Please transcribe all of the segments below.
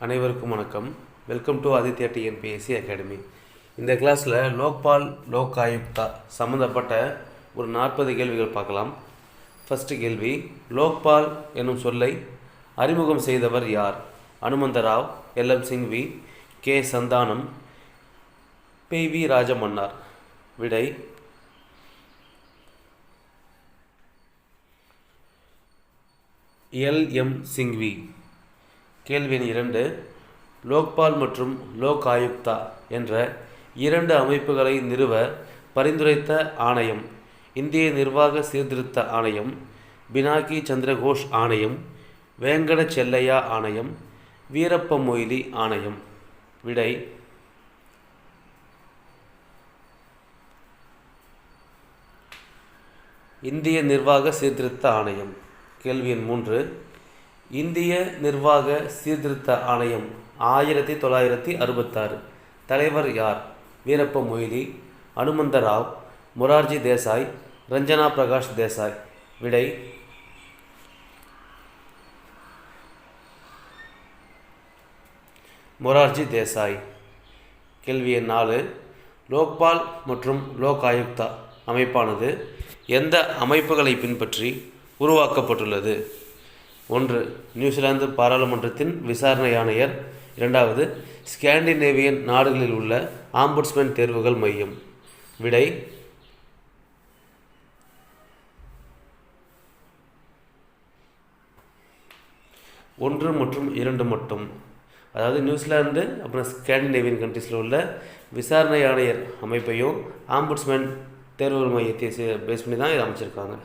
அனைவருக்கும் வணக்கம். Welcome to Aditya TNPSC academy. இந்த கிளாஸில் லோக்பால் லோக் ஆயுக்தா சம்மந்தப்பட்ட ஒரு 40 கேள்விகள் பார்க்கலாம். ஃபஸ்ட்டு கேள்வி, லோக்பால் என்னும் சொல்லை அறிமுகம் செய்தவர் யார்? Hanumantharao, L M Singhvi, K Santhanam, P V. Rajamannar. விடை எல்.எம். சிங்வி. கேள்வி எண் 2, லோக்பால் மற்றும் லோக் ஆயுக்தா என்ற 2 அமைப்புகளை நிறுவ பரிந்துரைத்த ஆணையம் இந்திய நிர்வாக சீர்திருத்த ஆணையம், பினாகி சந்திரகோஷ் ஆணையம், வேங்கட செல்லையா ஆணையம், வீரப்ப மொய்லி ஆணையம். விடை இந்திய நிர்வாக சீர்திருத்த ஆணையம். கேள்வி எண் 3, இந்திய நிர்வாக சீர்திருத்த ஆணையம் 1966. தலைவர் யார்? வீரப்ப மொய்லி, அனுமந்தராவ், மொரார்ஜி தேசாய், ரஞ்சனா பிரகாஷ் தேசாய். விடை மொரார்ஜி தேசாய். கேள்வி எண் 4, லோக்பால் மற்றும் லோக் ஆயுக்தா அமைப்பானது எந்த அமைப்புகளை பின்பற்றி உருவாக்கப்பட்டுள்ளது? 1. நியூசிலாந்து பாராளுமன்றத்தின் விசாரணை ஆணையர். 2. ஸ்காண்டினேவியன் நாடுகளில் உள்ள ஆம்புட்ஸ்மேன் தேர்வுகள் மையம். விடை 1 மற்றும் 2 மட்டும். அதாவது நியூசிலாந்து அப்புறம் ஸ்காண்டினேவியன் கண்ட்ரீஸில் உள்ள விசாரணை ஆணையர் அமைப்பையும் ஆம்புட்ஸ்மேன் தேர்வுகள் மையத்தை பேஸ் பண்ணி தான் இதை அமைச்சிருக்காங்க.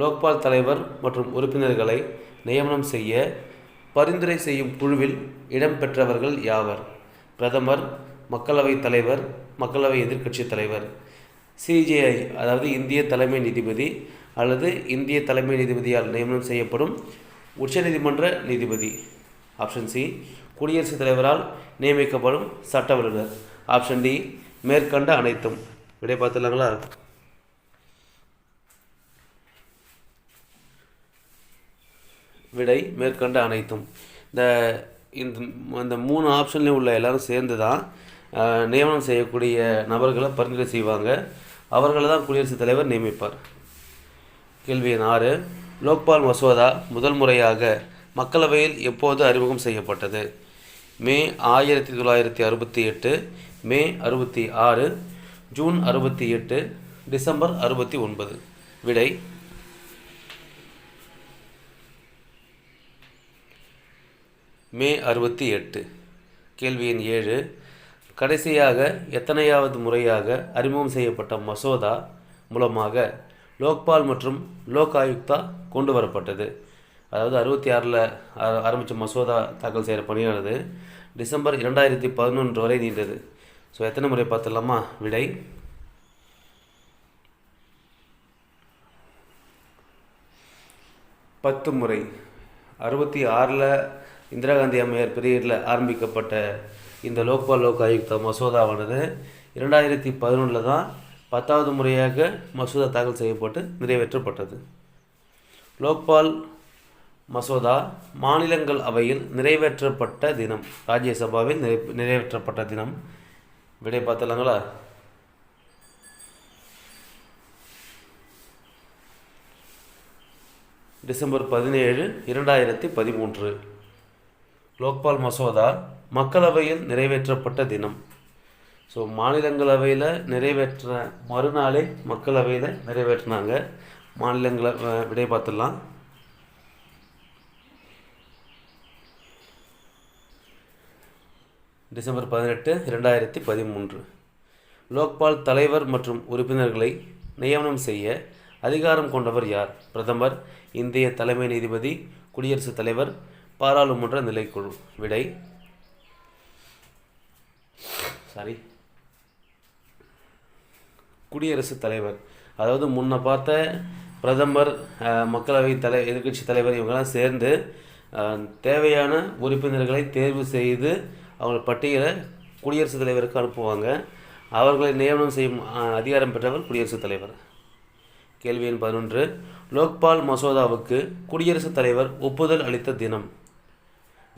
லோக்பால் தலைவர் மற்றும் உறுப்பினர்களை நியமனம் செய்ய பரிந்துரை செய்யும் குழுவில் இடம்பெற்றவர்கள் யாவர்? பிரதமர், மக்களவைத் தலைவர், மக்களவை எதிர்க்கட்சி தலைவர். சிஜேஐ அதாவது இந்திய தலைமை நீதிபதி அல்லது இந்திய தலைமை நீதிபதியால் நியமனம் செய்யப்படும் உச்சநீதிமன்ற நீதிபதி. ஆப்ஷன் சி, குடியரசுத் தலைவரால் நியமிக்கப்படும் சட்ட வல்லுநர். ஆப்ஷன் டி, மேற்கண்ட அனைத்தும். விடை பார்த்துலாங்களா? விடை மேற்கண்ட அனைத்தும். இந்த 3 ஆப்ஷன்லேயும் உள்ள எல்லாரும் சேர்ந்து தான் நியமனம் செய்யக்கூடிய நபர்களை பரிந்துரை செய்வாங்க. அவர்களை தான் குடியரசுத் தலைவர் நியமிப்பார். கேள்வி எண் 6, லோக்பால் மசோதா முதல் முறையாக மக்களவையில் எப்போது அறிமுகம் செய்யப்பட்டது? மே 1968, மே 66, ஜூன் 68, டிசம்பர் 69. விடை மே 68. கேள்வி எண் 7, கடைசியாக எத்தனையாவது முறையாக அறிமுகம் செய்யப்பட்ட மசோதா மூலமாக லோக்பால் மற்றும் லோக் ஆயுக்தா கொண்டு வரப்பட்டது? அதாவது 66 ஆரம்பித்த மசோதா தாக்கல் செய்கிற பணியானது டிசம்பர் 2011 வரை நீண்டது. ஸோ எத்தனை முறை பார்த்துடலாமா? விடை 10 முறை. 66 இந்திரா காந்தி அம்மையார் பீரியடில் ஆரம்பிக்கப்பட்ட இந்த லோக்பால் லோக் ஆயுக்தா மசோதாவானது 2011 தான் 10வது முறையாக மசோதா தாக்கல் செய்யப்பட்டு நிறைவேற்றப்பட்டது. லோக்பால் மசோதா மாநிலங்கள் அவையில் நிறைவேற்றப்பட்ட தினம், ராஜ்யசபாவில் நிறைவேற்றப்பட்ட தினம். விடை பார்த்தலாங்களா? டிசம்பர் 17, 2013. லோக்பால் மசோதா மக்களவையில் நிறைவேற்றப்பட்ட தினம். ஸோ மாநிலங்களவையில் நிறைவேற்ற மறுநாளே மக்களவையில் நிறைவேற்றினாங்க. விடை பார்த்துடலாம். டிசம்பர் 18, 2013. லோக்பால் தலைவர் மற்றும் உறுப்பினர்களை நியமனம் செய்ய அதிகாரம் கொண்டவர் யார்? பிரதமர், இந்திய தலைமை நீதிபதி, குடியரசுத் தலைவர், பாராளுமன்ற நிலைக்குழு. விடை குடியரசுத் தலைவர். அதாவது முன்ன பார்த்த பிரதமர், மக்களவை எதிர்க்கட்சி தலைவர் இவங்கெல்லாம் சேர்ந்து தேவையான உறுப்பினர்களை தேர்வு செய்து அவங்க பட்டியலை குடியரசுத் தலைவருக்கு அனுப்புவாங்க. அவர்களை நியமனம் செய்யும் அதிகாரம் பெற்றவர் குடியரசுத் தலைவர். கேள்வி எண் 11, லோக்பால் மசோதாவுக்கு குடியரசுத் தலைவர் ஒப்புதல் அளித்த தினம்?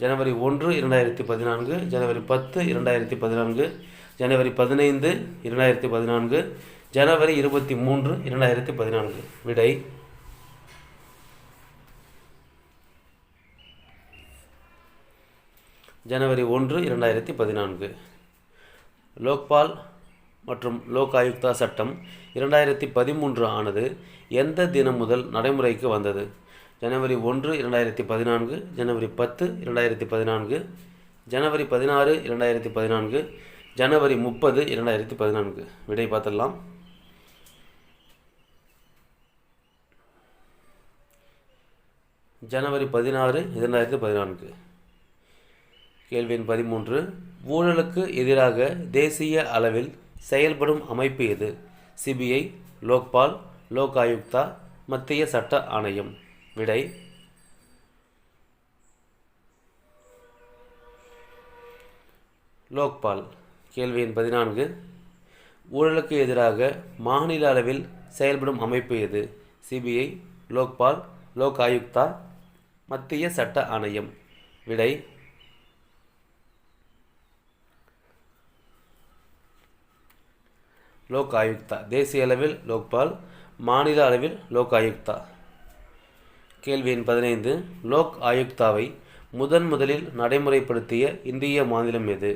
ஜனவரி 1 2014, ஜனவரி 10 2014, ஜனவரி 15 2014, ஜனவரி 23 2014. விடை ஜனவரி 1 2014. லோக்பால் மற்றும் லோக் ஆயுக்தா சட்டம் 2013 ஆனது எந்த தினம் முதல் நடைமுறைக்கு வந்தது? ஜனவரி 1 2014, ஜனவரி 10 2014, ஜனவரி 16 2014, ஜனவரி 30 2014. விடை பார்த்துடலாம். ஜனவரி 16 2014. கேள்வி எண் 13. ஊழலுக்கு எதிராக தேசிய அளவில் செயல்படும் அமைப்பு எது? சிபிஐ, லோக்பால், லோக் ஆயுக்தா, மத்திய சட்ட ஆணையம். விடை லோக்பால். கேள்வி எண் 14. ஊழலுக்கு எதிராக மாநில அளவில் செயல்படும் அமைப்பு எது? சிபிஐ, லோக்பால், லோக் ஆயுக்தா, மத்திய சட்ட ஆணையம். விடை லோக் ஆயுக்தா. தேசிய அளவில் லோக்பால், மாநில அளவில் லோக் ஆயுக்தா. கேள்வி எண் 15. லோக் ஆயுக்தாவை முதலில் நடைமுறைப்படுத்திய இந்திய மாநிலம் எது?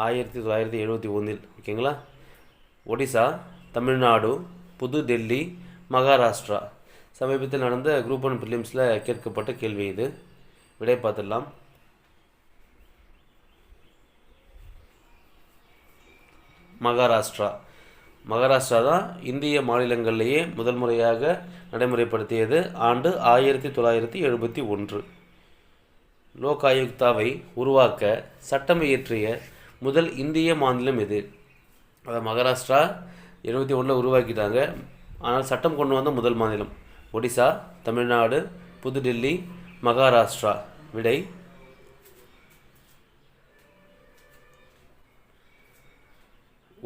1971. ஓகேங்களா? ஒடிசா, தமிழ்நாடு, புதுடெல்லி, மகாராஷ்டிரா. சமீபத்தில் நடந்த குரூப் 1 பிலிம்ஸில் கேட்கப்பட்ட கேள்வி இது. விடை பார்த்துடலாம். மகாராஷ்டிரா. மகாராஷ்டிரா தான் இந்திய மாநிலங்களிலேயே முதல் முறையாக நடைமுறைப்படுத்தியது. ஆண்டு 1971. லோக் ஆயுக்தாவை உருவாக்க சட்டம் இயற்றிய முதல் இந்திய மாநிலம் எது? அதை மகாராஷ்டிரா 71 உருவாக்கிட்டாங்க. ஆனால் சட்டம் கொண்டு வந்த முதல் மாநிலம் ஒடிசா, தமிழ்நாடு, புதுடெல்லி, மகாராஷ்டிரா. விடை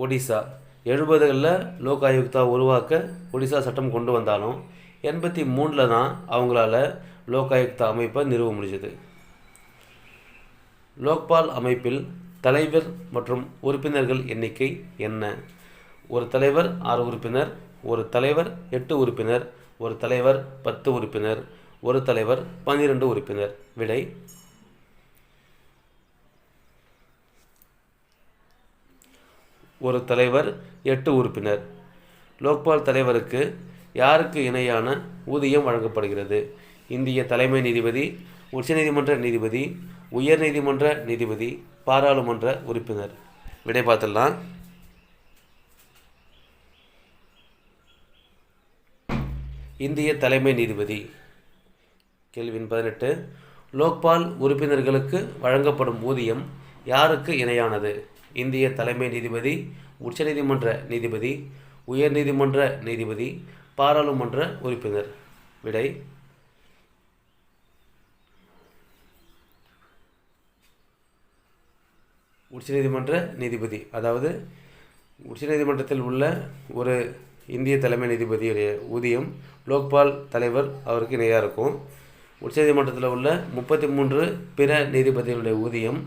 ஒடிசா. 70களில் லோக் ஆயுக்தா உருவாக்க ஒடிசா சட்டம் கொண்டு வந்தாலும் 83 தான் அவங்களால லோக் ஆயுக்தா அமைப்பை நிறுவ முடிஞ்சது. லோக்பால் அமைப்பில் தலைவர் மற்றும் உறுப்பினர்கள் எண்ணிக்கை என்ன? ஒரு தலைவர் 6 உறுப்பினர், ஒரு தலைவர் 8 உறுப்பினர், ஒரு தலைவர் 10 உறுப்பினர், ஒரு தலைவர் 12 உறுப்பினர். விடை ஒரு தலைவர் 8 உறுப்பினர். லோக்பால் தலைவருக்கு யாருக்கு இணையான ஊதியம் வழங்கப்படுகிறது? இந்திய தலைமை நீதிபதி, உச்சநீதிமன்ற நீதிபதி, உயர்நீதிமன்ற நீதிபதி, பாராளுமன்ற உறுப்பினர். விடை பார்த்துடலாம். இந்திய தலைமை நீதிபதி. கேள்வி 18. லோக்பால் உறுப்பினர்களுக்கு வழங்கப்படும் ஊதியம் யாருக்கு இணையானது? இந்திய தலைமை நீதிபதி, உச்சநீதிமன்ற நீதிபதி, உயர்நீதிமன்ற நீதிபதி, பாராளுமன்ற உறுப்பினர். விடை உச்சநீதிமன்ற நீதிபதி. அதாவது உச்சநீதிமன்றத்தில் உள்ள ஒரு இந்திய தலைமை நீதிபதியுடைய ஊதியம் லோக்பால் தலைவர் அவருக்கு இணையாக இருக்கும். உச்சநீதிமன்றத்தில் உள்ள 33 பிற நீதிபதிகளுடைய ஊதியம்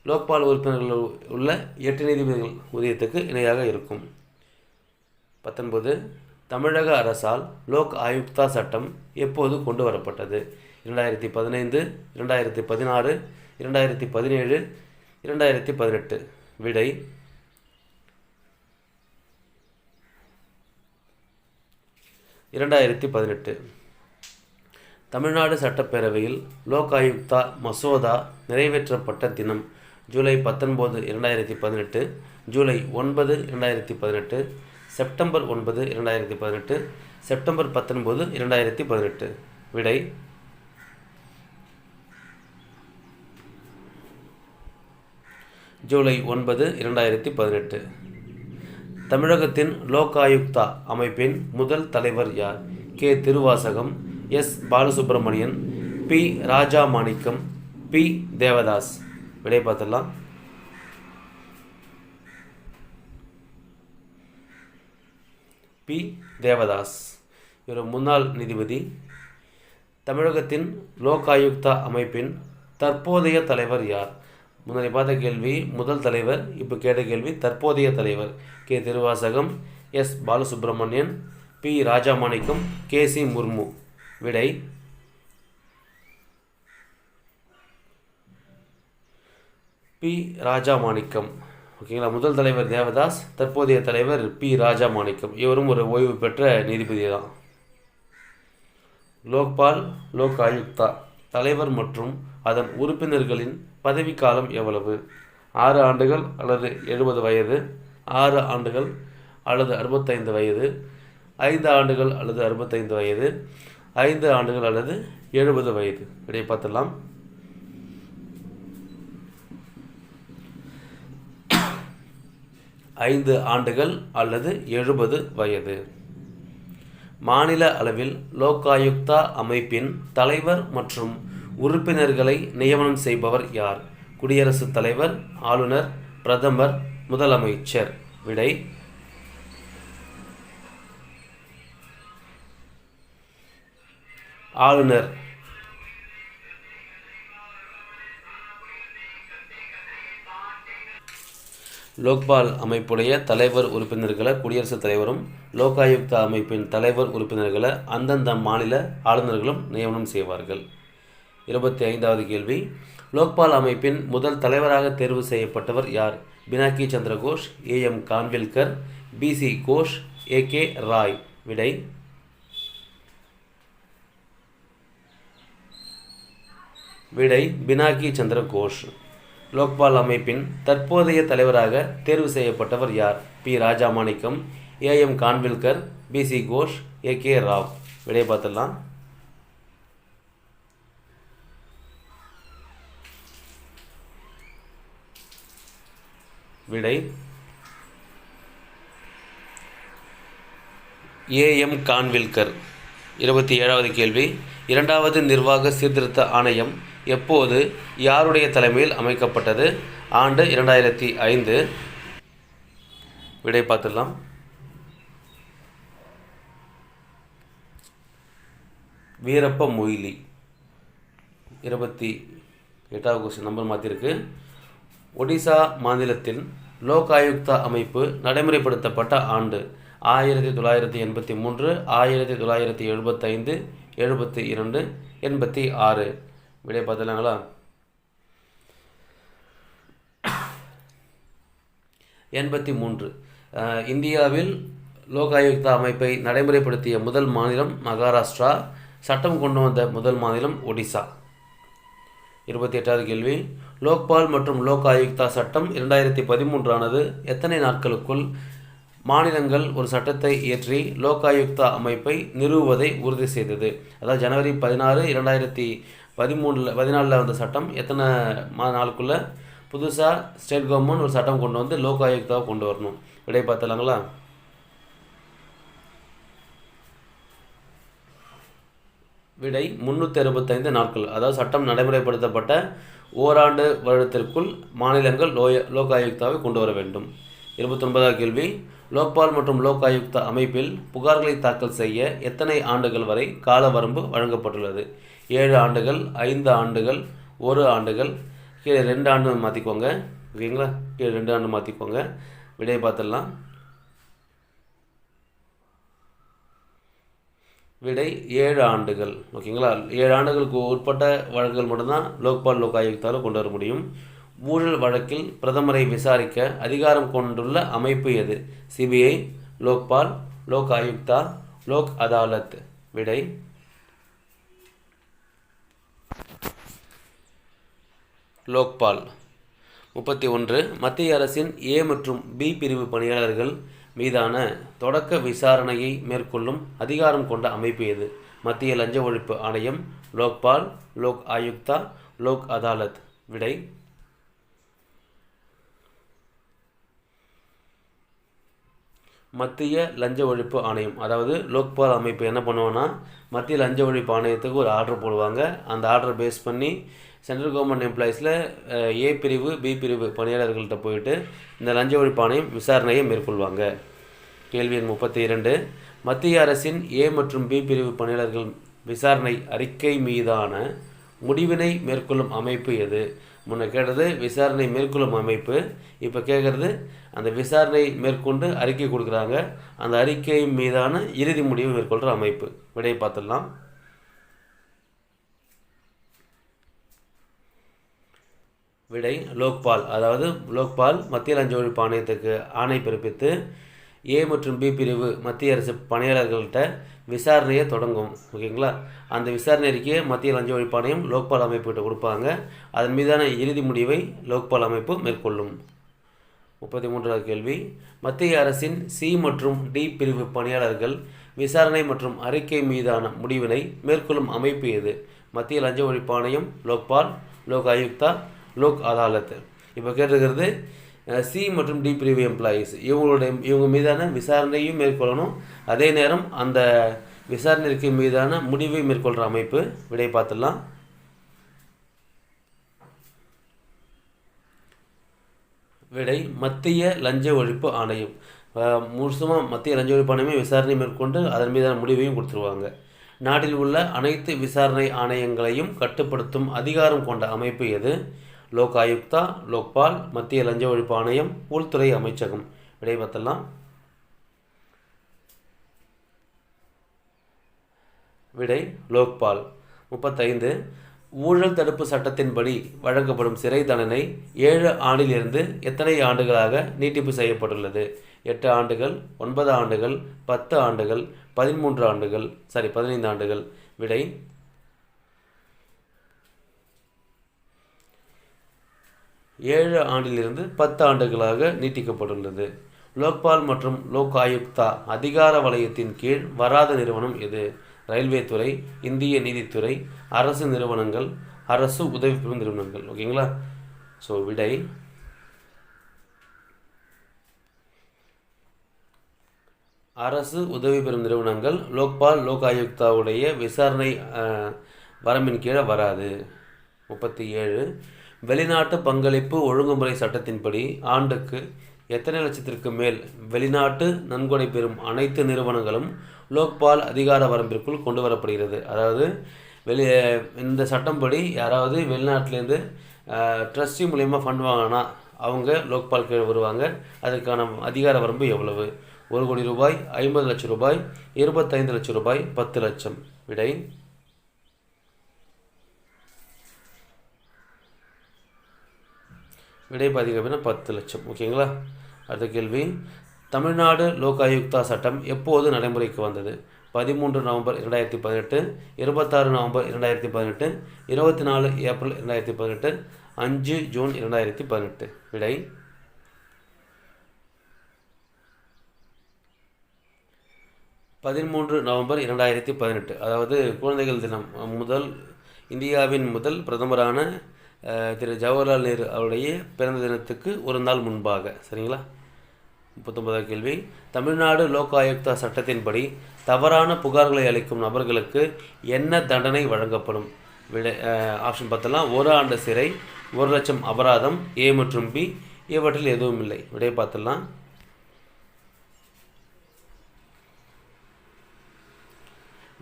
லோக்பால் உறுப்பினர்கள் உள்ள 8 நீதிபதிகள் ஊதியத்துக்கு இணையாக இருக்கும். 19. தமிழக அரசால் லோக் ஆயுக்தா சட்டம் எப்போது கொண்டு வரப்பட்டது? 2015, 2016, 2017, 2018. விடை 2018. தமிழ்நாடு சட்டப்பேரவையில் லோக் ஆயுக்தா மசோதா நிறைவேற்றப்பட்ட தினம் ஜூலை 19, 2018, ஜூலை 9, 2018, செப்டம்பர் 9, 2018, செப்டம்பர் 19, 2018. விடை ஜூலை 9, 2018. தமிழகத்தின் லோக் ஆயுக்தா அமைப்பின் முதல் தலைவர் யார்? K. Thiruvasagam, S. Balasubramanian, P. Rajamanickam, P. Devadas. விடை பார்த்துடலாம். பி. தேவதாஸ். இவர் முன்னாள் நீதிபதி. தமிழகத்தின் லோக் ஆயுக்தா அமைப்பின் தற்போதைய தலைவர் யார்? முன்னாடி பார்த்த கேள்வி முதல் தலைவர், இப்போ கேட்ட கேள்வி தற்போதைய தலைவர். K. Thiruvasagam, S. Balasubramanian, P. Rajamanickam, K. C. Murmu. விடை பி. ராஜாமாணிக்கம். ஓகேங்களா. முதல் தலைவர் தேவதாஸ், தற்போதைய தலைவர் பி. ராஜாமாணிக்கம். இவரும் ஒரு ஓய்வு பெற்ற நீதிபதி தான். லோக்பால், லோக் ஆயுக்தா தலைவர் மற்றும் அதன் உறுப்பினர்களின் பதவிக்காலம் எவ்வளவு? 6 ஆண்டுகள் அல்லது 70 வயது, 6 ஆண்டுகள் அல்லது 65 வயது, 5 ஆண்டுகள் அல்லது 65 வயது, 5 ஆண்டுகள் அல்லது 70 வயது. இதை பார்த்துடலாம். 5 ஆண்டுகள் அல்லது 70 வயது. மாநில அளவில் லோகாயுக்தா அமைப்பின் தலைவர் மற்றும் உறுப்பினர்களை நியமனம் செய்பவர் யார்? குடியரசுத் தலைவர், ஆளுநர், பிரதமர், முதலமைச்சர். விடை ஆளுநர். லோக்பால் அமைப்புடைய தலைவர் உறுப்பினர்களை குடியரசுத் தலைவரும், லோகாயுக்தா அமைப்பின் தலைவர் உறுப்பினர்களை அந்தந்த மாநில ஆளுநர்களும் நியமனம் செய்வார்கள். 25வது கேள்வி. லோக்பால் அமைப்பின் முதல் தலைவராக தேர்வு செய்யப்பட்டவர் யார்? பினாக்கி சந்திர Ghosh, A.M. Khanwilkar, B.C. Ghosh, A.K. Rai. விடை பினாக்கி சந்திர கோஷ். லோக்பால் அமைப்பின் தற்போதைய தலைவராக தேர்வு செய்யப்பட்டவர் யார்? P. Rajamanickam, A.M. Khanwilkar, B.C. Ghosh, A.K. Rao. விடையை பார்த்துடலாம். விடை A.M. கான்வில்கர். 27வது கேள்வி. இரண்டாவது நிர்வாக சீர்திருத்த ஆணையம் எப்போது யாருடைய தலைமையில் அமைக்கப்பட்டது? ஆண்டு 2005. விடை பார்த்துடலாம். வீரப்ப மொய்லி. 28வது கொஸ்டின் நம்பர் மாற்றிருக்கு. ஒடிசா மாநிலத்தில் லோகாயுக்தா அமைப்பு நடைமுறைப்படுத்தப்பட்ட ஆண்டு 1983, 1975, 72, 86. விடைய பார்த்துலாங்களா? 83. இந்தியாவில் லோகாயுக்தா அமைப்பை நடைமுறைப்படுத்திய முதல் மாநிலம் மகாராஷ்டிரா. சட்டம் கொண்டு வந்த முதல் மாநிலம் ஒடிசா. 28வது கேள்வி. லோக்பால் மற்றும் லோக் ஆயுக்தா சட்டம் 2013 ஆனது எத்தனை நாட்களுக்குள் மாநிலங்கள் ஒரு சட்டத்தை இயற்றி லோகாயுக்தா அமைப்பை நிறுவுவதை உறுதி செய்தது? அதாவது ஜனவரி 16, 2014 வந்த சட்டம் எத்தனை நாளுக்குள்ளே புதுசாக ஸ்டேட் கவர்மெண்ட் ஒரு சட்டம் கொண்டு வந்து லோகாயுக்தாவை கொண்டு வரணும்? விடை பார்த்தலாங்களா? விடை 365 நாட்கள். அதாவது சட்டம் நடைமுறைப்படுத்தப்பட்ட ஓராண்டு வருடத்திற்குள் மாநிலங்கள் லோகாயுக்தாவை கொண்டு வர வேண்டும். 29வது கேள்வி. லோக்பால் மற்றும் லோகாயுக்தா அமைப்பில் புகார்களை தாக்கல் செய்ய எத்தனை ஆண்டுகள் வரை கால வரம்பு வழங்கப்பட்டுள்ளது? 7 ஆண்டுகள், 5 ஆண்டுகள், 1 ஆண்டுகள். கீழே 2 ஆண்டு மாற்றிக்கோங்க. ஓகேங்களா? கீழே 2 ஆண்டு மாற்றிக்கோங்க. விடையை பார்த்துடலாம். விடை 7 ஆண்டுகள். ஓகேங்களா? 7 ஆண்டுகளுக்கு உட்பட்ட வழக்குகள் மட்டும்தான் லோக்பால் லோகாயுக்தாவில் கொண்டு வர முடியும். ஊழல் வழக்கில் பிரதமரை விசாரிக்க அதிகாரம் கொண்டுள்ள அமைப்பு எது? சிபிஐ, லோக்பால், லோக் ஆயுக்தா, லோக் அதாலத். விடை லோக்பால். 31. மத்திய அரசின் ஏ மற்றும் பி பிரிவு பணியாளர்கள் மீதான தொடக்க விசாரணையை மேற்கொள்ளும் அதிகாரம் கொண்ட அமைப்பு எது? மத்திய லஞ்ச ஒழிப்பு ஆணையம், லோக்பால், லோக் ஆயுக்தா, லோக் அதாலத். விடை மத்திய லஞ்ச ஒழிப்பு ஆணையம். அதாவது லோக்பால் அமைப்பு என்ன பண்ணுவாங்கன்னா, மத்திய லஞ்ச ஒழிப்பு ஆணையத்துக்கு ஒரு ஆர்டர் போடுவாங்க. அந்த ஆர்டரை பேஸ் பண்ணி சென்ட்ரல் கவர்மெண்ட் எம்ப்ளாயீஸில் ஏ பிரிவு பி பிரிவு பணியாளர்கள்ட்ட போயிட்டு இந்த லஞ்ச ஒழிப்பு ஆணையம் விசாரணையை மேற்கொள்வாங்க. கேள்வி எண் 32. மத்திய அரசின் ஏ மற்றும் பி பிரிவு பணியாளர்கள் விசாரணை அறிக்கை மீதான முடிவினை மேற்கொள்ளும் அமைப்பு எது? முன்ன கேட்டது விசாரணை மேற்கொள்ளும் அமைப்பு, இப்போ கேட்குறது அந்த விசாரணை மேற்கொண்டு அறிக்கை கொடுக்குறாங்க, அந்த அறிக்கை மீதான இறுதி முடிவை மேற்கொள்கிற அமைப்பு. விடையை பார்த்துடலாம். விடை லோக்பால். அதாவது லோக்பால் மத்திய லஞ்ச ஒழிப்பு ஆணையத்துக்கு ஆணை பிறப்பித்து ஏ மற்றும் பி பிரிவு மத்திய அரசு பணியாளர்கள்ட்ட விசாரணையை தொடங்கும். ஓகேங்களா? அந்த விசாரணை அறிக்கையை மத்திய லஞ்ச ஒழிப்பு ஆணையம் லோக்பால் அமைப்புகிட்ட கொடுப்பாங்க. அதன் மீதான இறுதி முடிவை லோக்பால் அமைப்பு மேற்கொள்ளும். 33வது கேள்வி, மத்திய அரசின் சி மற்றும் டி பிரிவு பணியாளர்கள் விசாரணை மற்றும் அறிக்கை மீதான முடிவினை மேற்கொள்ளும் அமைப்பு எது? மத்திய லஞ்ச ஒழிப்பு ஆணையம், லோக்பால், லோக் ஆயுக்தா, லோக் அதாலத். இப்போ கேட்டிருக்கிறது சி மற்றும் டி பிரிவு எம்ப்ளாயீஸ், இவங்க மீதான விசாரணையும் மேற்கொள்ளணும், அதே நேரம் அந்த விசாரணைக்கு மீதான முடிவை மேற்கொள்கிற அமைப்பு. விடை பார்த்துடலாம். விடை மத்திய லஞ்ச ஒழிப்பு ஆணையம். முழுசுமாக மத்திய லஞ்ச ஒழிப்பு ஆணையமே விசாரணை மேற்கொண்டு அதன் மீதான முடிவையும் கொடுத்துருவாங்க. நாட்டில் உள்ள அனைத்து விசாரணை ஆணையங்களையும் கட்டுப்படுத்தும் அதிகாரம் கொண்ட அமைப்பு எது? லோக் ஆயுக்தா, லோக்பால், மத்திய லஞ்ச ஒழிப்பு ஆணையம், உள்துறை அமைச்சகம். விடை பார்த்தலாம். விடை லோக்பால். 35 ஊழல் தடுப்பு சட்டத்தின்படி வழங்கப்படும் சிறை தண்டனை 7 ஆண்டிலிருந்து எத்தனை ஆண்டுகளாக நீட்டிப்பு செய்யப்பட்டுள்ளது? 8 ஆண்டுகள், 9 ஆண்டுகள், 10 ஆண்டுகள், 13 ஆண்டுகள், 15 ஆண்டுகள். விடை 7 ஆண்டிலிருந்து 10 ஆண்டுகளாக நீட்டிக்கப்பட்டுள்ளது. லோக்பால் மற்றும் லோக் ஆயுக்தா அதிகார வலயத்தின் கீழ் வராத நிறுவனம் எது? ரயில்வே துறை, இந்திய நீதித்துறை, அரசு நிறுவனங்கள், அரசு உதவி பெறும் நிறுவனங்கள். ஓகேங்களா? ஸோ விடை அரசு உதவி பெறும் நிறுவனங்கள் லோக்பால், லோக் ஆயுக்தாவுடைய விசாரணை வரம்பின் கீழே வராது. 37 வெளிநாட்டு பங்களிப்பு ஒழுங்குமுறை சட்டத்தின்படி ஆண்டுக்கு எத்தனை லட்சத்திற்கு மேல் வெளிநாட்டு நன்கொடை பெறும் அனைத்து நிறுவனங்களும் லோக்பால் அதிகார வரம்பிற்குள் கொண்டு வரப்படுகிறது. அதாவது இந்த சட்டம்படி யாராவது வெளிநாட்டிலேருந்து ட்ரஸ்டி மூலயமா ஃபண்ட் வாங்கினா அவங்க லோக்பால் கீழே வருவாங்க. அதுக்கான அதிகார வரம்பு எவ்வளவு? 1 கோடி ரூபாய், 50 லட்சம் ரூபாய், 25 லட்சம் ரூபாய், 10 லட்சம். விடை பார்த்திங்க அப்படின்னா 10 லட்சம். ஓகேங்களா? அடுத்த கேள்வி, தமிழ்நாடு லோக் ஆயுக்தா சட்டம் எப்போது நடைமுறைக்கு வந்தது? 13 நவம்பர் 2018, 26 நவம்பர் 2018, 24 ஏப்ரல் 2018, 5 ஜூன் 2018. விடை 13 நவம்பர் 2018. அதாவது குழந்தைகள் தினம் இந்தியாவின் முதல் பிரதமரான திரு ஜவஹர்லால் நேரு அவருடைய பிறந்த தினத்துக்கு ஒரு நாள் முன்பாக. சரிங்களா? 39வது கேள்வி, தமிழ்நாடு லோக் ஆயுக்தா சட்டத்தின்படி தவறான புகார்களை அளிக்கும் நபர்களுக்கு என்ன தண்டனை வழங்கப்படும்? விடை ஆப்ஷன் பார்த்தலாம். 1 ஆண்டு சிறை, 1 லட்சம் அபராதம், ஏ மற்றும் பி, இவற்றில் எதுவும் இல்லை. விடை பார்த்துடலாம்.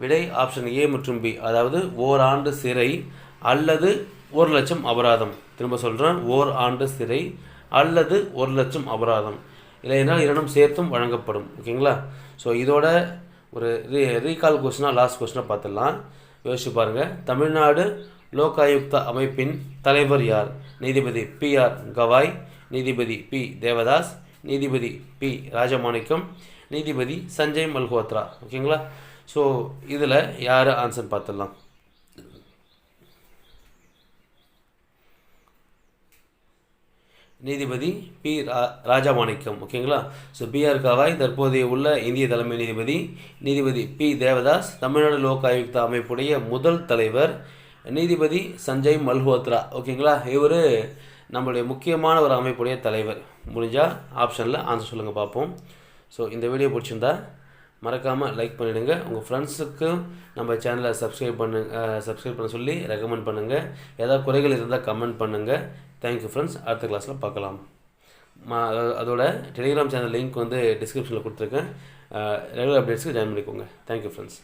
விடை ஆப்ஷன் ஏ மற்றும் பி. அதாவது 1 ஆண்டு சிறை அல்லது 1 லட்சம் அபராதம். திரும்ப சொல்கிறேன், 1 ஆண்டு சிறை அல்லது 1 லட்சம் அபராதம், இல்லைனால் இரண்டும் சேர்த்தும் வழங்கப்படும். ஓகேங்களா? ஸோ இதோட ஒரு ரீகால் கொஸ்டினாக லாஸ்ட் கொஸ்டினாக பார்த்துடலாம். யோசிச்சு பாருங்கள். தமிழ்நாடு லோக் ஆயுக்தா அமைப்பின் தலைவர் யார்? நீதிபதி பி.ஆர். கவாய், நீதிபதி பி. தேவதாஸ், நீதிபதி பி. ராஜமாணிக்கம், நீதிபதி சஞ்சய் மல்ஹோத்ரா. ஓகேங்களா? ஸோ இதில் யார் ஆன்சர் பார்த்துடலாம். நீதிபதி பி. ராஜமாணிக்கம். ஓகேங்களா? So B.R.. கவாய் தற்போதைய உள்ள இந்திய தலைமை நீதிபதி, நீதிபதி பி. தேவதாஸ் தமிழ்நாடு லோக் ஆயுக்தா அமைப்புடைய முதல் தலைவர், நீதிபதி சஞ்சய் மல்ஹோத்ரா. ஓகேங்களா? இவர் நம்மளுடைய முக்கியமான ஒரு அமைப்புடைய தலைவர். முடிஞ்சால் ஆப்ஷனில் ஆன்சர் சொல்லுங்கள் பார்ப்போம். ஸோ இந்த வீடியோ பிடிச்சிருந்தா மறக்காமல் லைக் பண்ணிவிடுங்க. உங்கள் ஃப்ரெண்ட்ஸுக்கும் நம்ம சேனலை சப்ஸ்கிரைப் பண்ண சொல்லி ரெக்கமெண்ட் பண்ணுங்கள். ஏதாவது குறைகள் இருந்தால் கமெண்ட் பண்ணுங்கள். Thank you friends. அடுத்த கிளாஸில் பார்க்கலாம். அதோட டெலிகிராம் சேனல் லிங்க் வந்து டிஸ்கிரிப்ஷனில் கொடுத்துருக்கேன். ரெகுலர் அப்டேட்ஸ்க்கு ஜாயின் பண்ணிக்கோங்க. Thank you friends.